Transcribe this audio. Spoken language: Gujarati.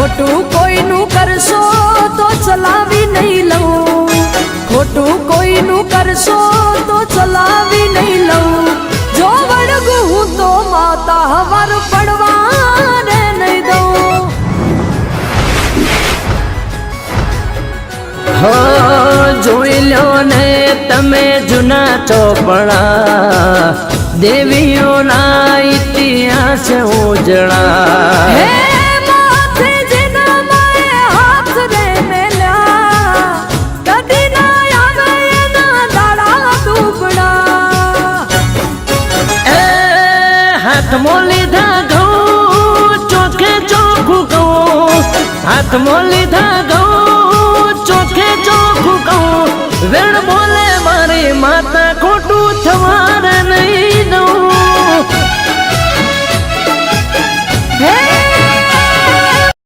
ખોટું કોઈનું કરશો તો ચલાવી નહીં લઉં, ખોટું કોઈનું કરશો તો ચલાવી નહીં લઉં. જો વળગું હું તો માતા હવાર પડવાને નહીં દઉં. હો જોઈ લો ને તમે જૂના ચોપડા, દેવીઓના ઇતિહાસ ઉજળા. હે માથે જેના માએ હાથ રે મેલ્યા, કદી ના આવે એના દાડા દુબળા. એ હાથમાં લીધા ઘઉં ચોખે ચોખ્ખું કહું, હાથમાં લીધા ઘઉં ચોખે ચોખ્ખું કહું. વેણ